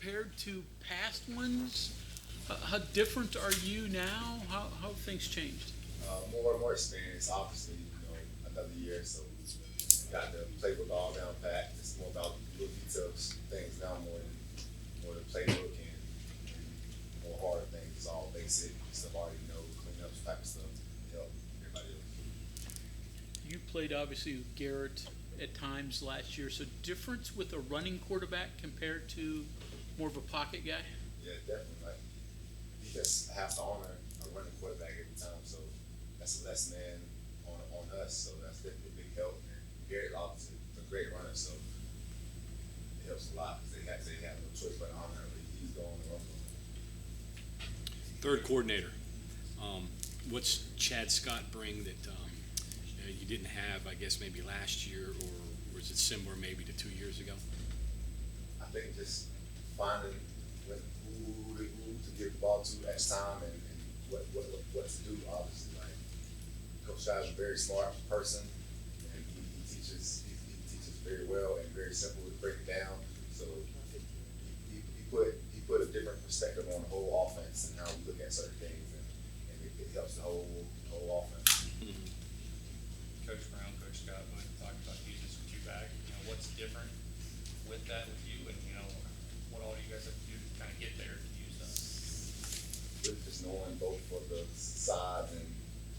compared to past ones? How different are you now? How have things changed? More and more experience, obviously, another year, so got the playbook all down pat. It's more about little details, things now more than playbook and more harder things. It's all basic stuff already cleanups type of stuff to help everybody else. You played obviously with Garrett at times last year, so difference with a running quarterback compared to more of a pocket guy? Yeah, definitely. Like, he just has to honor a running quarterback every time, so that's a less man on us, so that's definitely a big help. And Garrett obviously is a great runner, so it helps a lot because they have no choice but to honor him. He's going to run. Third coordinator. What's Chad Scott bring that you didn't have, I guess, maybe last year, or was it similar maybe to 2 years ago? I think just finding who to give the ball to each time and what to do. Obviously, like Coach Chad is a very smart person, and he teaches very well and very simple to break it down. So he put a different perspective on the whole offense and how we look at certain things, and it helps the whole offense. Mm-hmm. Coach Brown, Coach Scott both talked about using some two-back. What's different with that with you, and what all do you guys have to do to kind of get there to use that? Really just knowing both for the sides and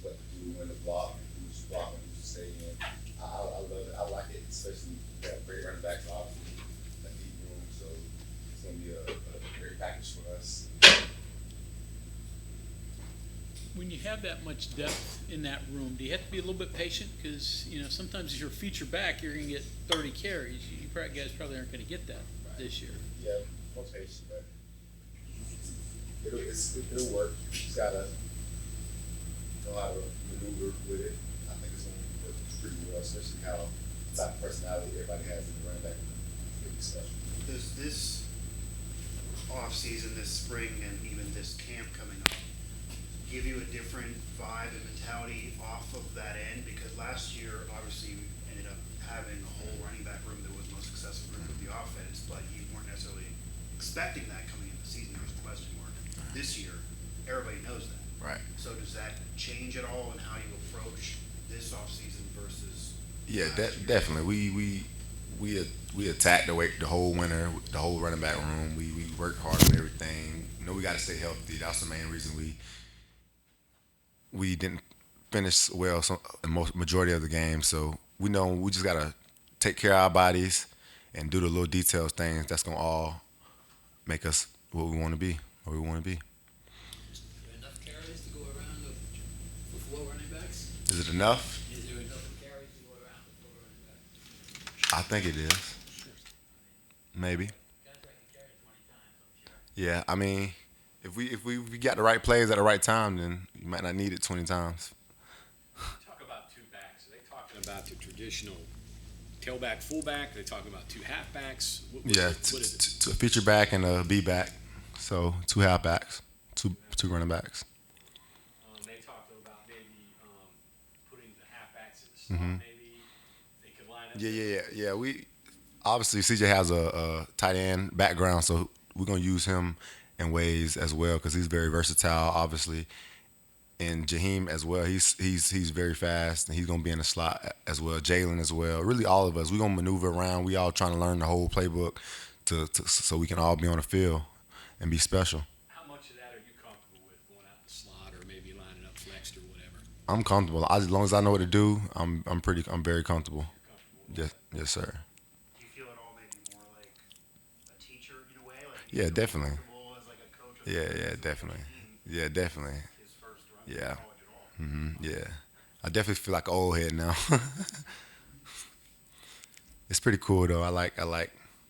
what to do when to block and who's blocking, who's staying in. I love it. I like it, especially we have great running backs, obviously, a deep room, so it's going to be a great package for us. When you have that much depth in that room, do you have to be a little bit patient? Because sometimes as your feature back, you're going to get 30 carries. You guys probably aren't going to get that this year. Yeah, more patient, but it'll work. You just gotta know how to maneuver with it. I think it's going to work pretty well, especially how the type of personality everybody has in the running back. It's going to be special. Does this off season, this spring, and even this camp coming up give you a different vibe and mentality off of that end? Because last year, obviously, we ended up having a whole running back room that was the most successful group of the offense, but you weren't necessarily expecting that coming into the season. There was a question mark. This year, everybody knows that. Right. So does that change at all in how you approach this off season versus? Yeah, definitely. We attacked the whole winter, the whole running back room. We worked hard on everything. We got to stay healthy. That's the main reason we didn't finish well in majority of the game. So we know we just gotta take care of our bodies and do the little details things. That's gonna all make us what we want to be, where we want to be. Is there enough carries to go around with four running backs? Is it enough? Is there enough carries to go around with four running backs? I think it is. Maybe. Guys like to carry 20 times, I'm sure. Yeah. I mean, if we got the right plays at the right time, then you might not need it 20 times. Talk about two backs. Are they talking about the traditional tailback, fullback? Are they talking about two halfbacks? What is it? A feature back and a B back. So 2 halfbacks, two running backs. They talked about maybe putting the halfbacks in the slot. Maybe they could line up. Yeah. We obviously CJ has a tight end background, so we're gonna use him in ways as well because he's very versatile, obviously. And Jaheim as well, he's very fast, and he's gonna be in the slot as well. Jalen as well. Really, all of us, we're gonna maneuver around. We all trying to learn the whole playbook so we can all be on the field and be special. How much of that are you comfortable with going out the slot or maybe lining up flexed or whatever? I'm comfortable as long as I know what to do. I'm very comfortable. You're comfortable with Yes, sir. Do you feel it all maybe more like a teacher in a way? Like Yeah, definitely. comfortable as like a coach of Yeah, definitely. Yeah, definitely. his first run Yeah. in college at all? Yeah, I definitely feel like an old head now. It's pretty cool though. I like,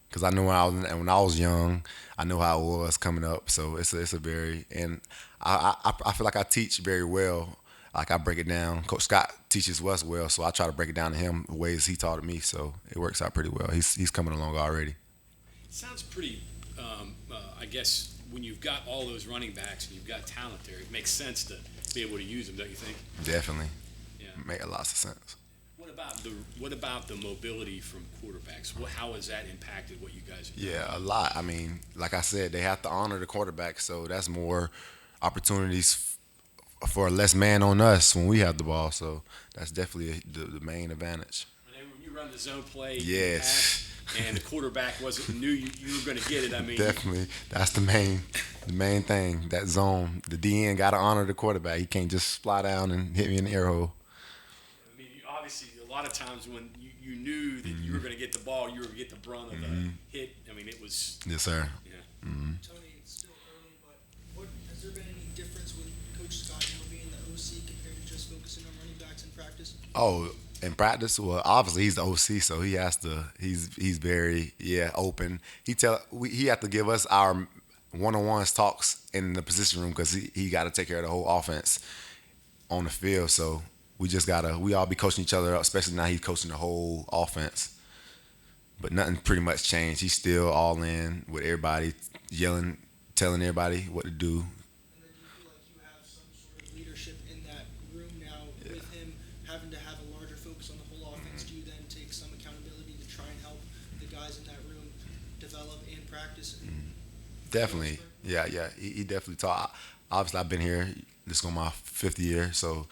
because I know when I was young, I know how it was coming up. So it's a very, and I feel like I teach very well. Like I break it down. Coach Scott teaches us well, so I try to break it down to him the ways he taught me. So it works out pretty well. He's coming along already. It sounds pretty, I guess, when you've got all those running backs and you've got talent there, it makes sense to be able to use them, don't you think? Definitely, Yeah. make a lot of sense. What What about the mobility from quarterbacks? How has that impacted what you guys are doing? Yeah, a lot. I mean, like I said, they have to honor the quarterback, so that's more opportunities for less man on us when we have the ball. So that's definitely the main advantage. And then when you run the zone play, Yes. and the quarterback knew you were going to get it. I mean, Definitely, that's the main thing. That zone, the DN got to honor the quarterback. He can't just fly down and hit me in the air hole. I mean, obviously, a lot of times when you knew that you were going to get the ball, you were going to get the brunt of the hit. I mean, it was. Yes, sir. Yeah. Tony, it's still early, but has there been any difference with Coach Scott now being the OC compared to just focusing on running backs in practice? Oh, in practice, well, obviously he's the OC, so he has to. He's very open. He have to give us our one-on-ones talks in the position room because he got to take care of the whole offense on the field. So we all be coaching each other up, especially now he's coaching the whole offense. But nothing pretty much changed. He's still all in with everybody, yelling, telling everybody what to do. And then do you feel like you have some sort of leadership in that room now with him having to have a larger focus on the whole offense? Do you then take some accountability to try and help the guys in that room develop and practice? Definitely, yeah. He definitely taught. Obviously, I've been here. This is going my 5th year, so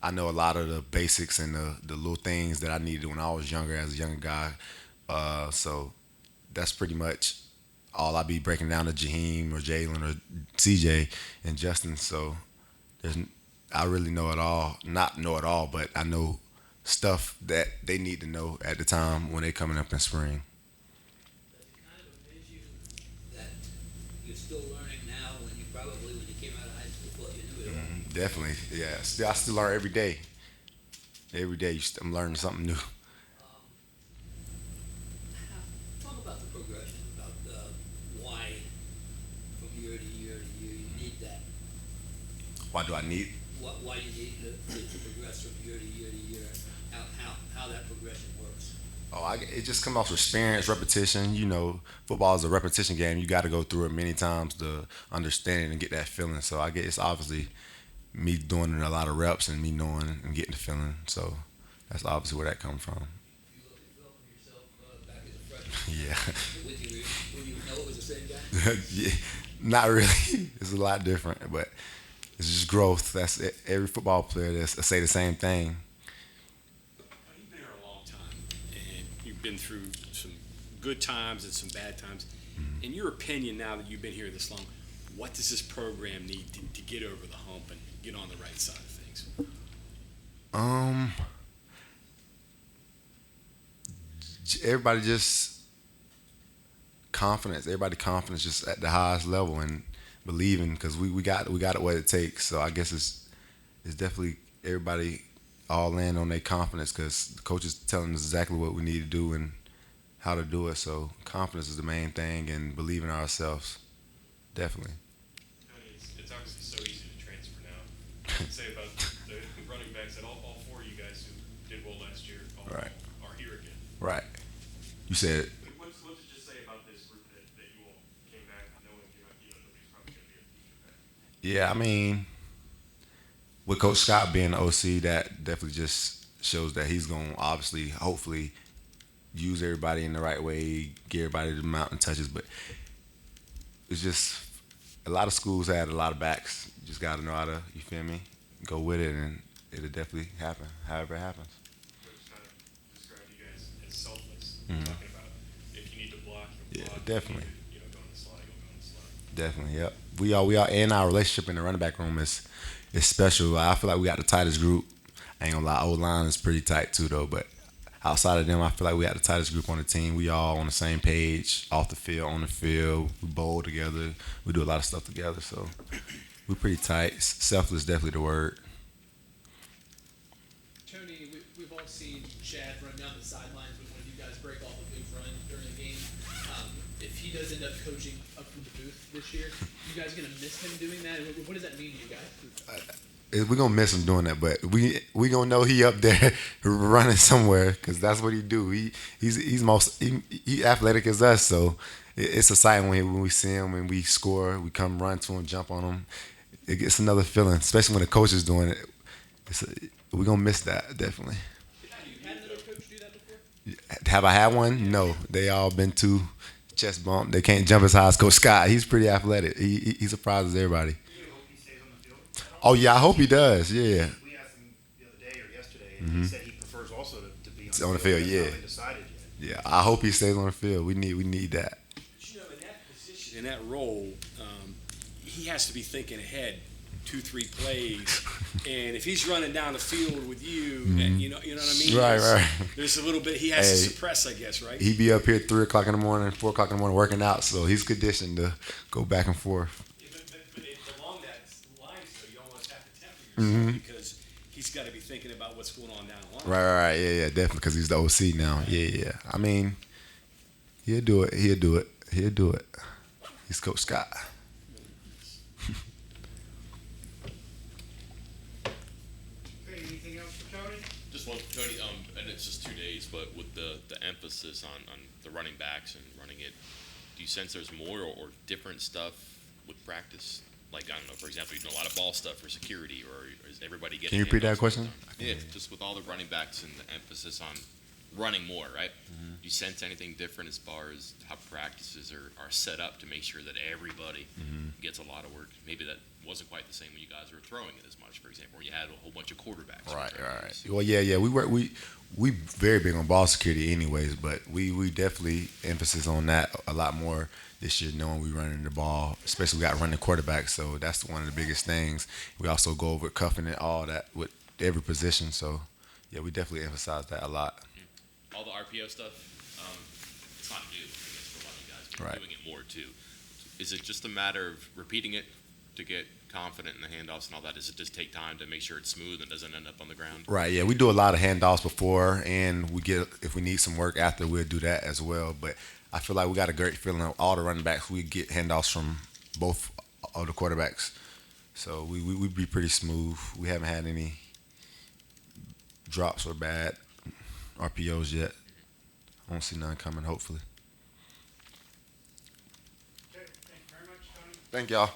I know a lot of the basics and the little things that I needed when I was younger as a younger guy. So that's pretty much all I be breaking down to Jaheim or Jalen or CJ and Justin. So I really know it all. Not know it all, but I know stuff that they need to know at the time when they coming up in spring. Does it kind of amaze you that you're still learning now when you came out of high school thought you knew it all? Definitely, yeah. I still learn every day. Every day I'm learning something new. Talk about the progression, about why from year to year to year you need that. Why do I need? Why you need to progress from year to year to year. How that progression works. It just comes off experience, repetition. You know, football is a repetition game. You got to go through it many times to understand it and get that feeling. So I guess it's obviously me doing it a lot of reps and me knowing and getting the feeling. So that's obviously where that comes from. You look at film of yourself back as a freshman. Yeah. Would you know it was the same guy? Yeah, not really. It's a lot different, but it's just growth. That's it. Every football player that's say the same thing. You've been here a long time, and you've been through some good times and some bad times. In your opinion, now that you've been here this long, what does this program need to get over the hump and get on the right side of things? Everybody just confidence. Everybody confidence just at the highest level and believing because we got it what it takes. So I guess it's definitely everybody all in on their confidence because the coach is telling us exactly what we need to do and how to do it. So confidence is the main thing and believing in ourselves. Definitely. Tony, it's obviously so easy to transfer now. I'd say about the running backs that all 4 of you guys who did well last year Right. are here again. Right. You said What's it just say about this group that you all came back knowing nobody's probably going to be a future back? Yeah, I mean, with Coach Scott being the OC, that definitely just shows that he's going to obviously, hopefully, use everybody in the right way, get everybody the mountain touches. But it's just a lot of schools had a lot of backs. You just got to know how to, you feel me, go with it, and it'll definitely happen, however it happens. Coach kind of described you guys as selfless. Mhm. Talking about if you need to block, you'll Yeah, block. definitely. If you need to, go on the slide, you'll go on the slide. Definitely, yep. We are, and our relationship in the running back room is special. I feel like we got the tightest group. I ain't gonna lie, O-line is pretty tight too though, but outside of them, I feel like we got the tightest group on the team. We all on the same page, off the field, on the field. We bowl together. We do a lot of stuff together, so we're pretty tight. Selfless, definitely the word. Tony, we've all seen Chad run down the sidelines when you guys break off a big run during the game. If he does end up coaching up from the booth this year, you guys gonna miss him doing that? What does that mean to you guys? We're gonna miss him doing that, but we gonna know he up there running somewhere because that's what he do. He's athletic as us, so it's exciting when we see him and we score. We come run to him, jump on him. It gets another feeling, especially when the coach is doing it. We're gonna miss that definitely. Have you had Have I had one? No. They all been too chest bump. They can't jump as high as Coach Scott. He's pretty athletic. He surprises everybody. You hope he stays on the field? Oh yeah, I hope he does. Yeah. We asked him the other day or yesterday, and he said he prefers also to be On the field, That's yeah. not been decided yet. Yeah. I hope he stays on the field. We need that. But you know, in that position, in that role, he has to be thinking ahead 2-3 plays, and if he's running down the field with you, and you know what I mean. Mm-hmm. Right, there's, right. There's a little bit he has to Hey. suppress, I guess, right? He be up here 3 o'clock in the morning, 4 o'clock in the morning working out, so he's conditioned to go back and forth. Yeah, but along that line, though, you almost have to temper yourself because he's got to be thinking about what's going on down the line. Right. Yeah, definitely, because he's the OC now. Yeah. I mean, he'll do it. He's Coach Scott. Okay, anything else for Tony? Just one, Tony, and it's just 2 days, but with the emphasis on the running backs and running it, do you sense there's more or different stuff with practice? Like, I don't know, for example, you do a lot of ball stuff for security, or is everybody getting... Can you repeat that handoffs all the question? time? Yeah, just with all the running backs and the emphasis on running more, right? Do you sense anything different as far as how practices are set up to make sure that everybody gets a lot of work? Maybe that wasn't quite the same when you guys were throwing it as much, for example, where you had a whole bunch of quarterbacks. Right. Well, yeah. We very big on ball security, anyways. But we definitely emphasis on that a lot more this year, knowing we running the ball, especially we got running quarterbacks. So that's one of the biggest things. We also go over cuffing and all that with every position. So yeah, we definitely emphasize that a lot. All the RPO stuff, it's not new, I guess, for a lot of you guys, but Right. you're doing it more too. Is it just a matter of repeating it to get confident in the handoffs and all that? Does it just take time to make sure it's smooth and doesn't end up on the ground? Right. Yeah, we do a lot of handoffs before, and if we need some work after, we'll do that as well. But I feel like we got a great feeling of all the running backs. We get handoffs from both of the quarterbacks, so we be pretty smooth. We haven't had any drops or bad RPOs yet. I don't see none coming, hopefully. Okay, thank you very much, Tony. Thank y'all.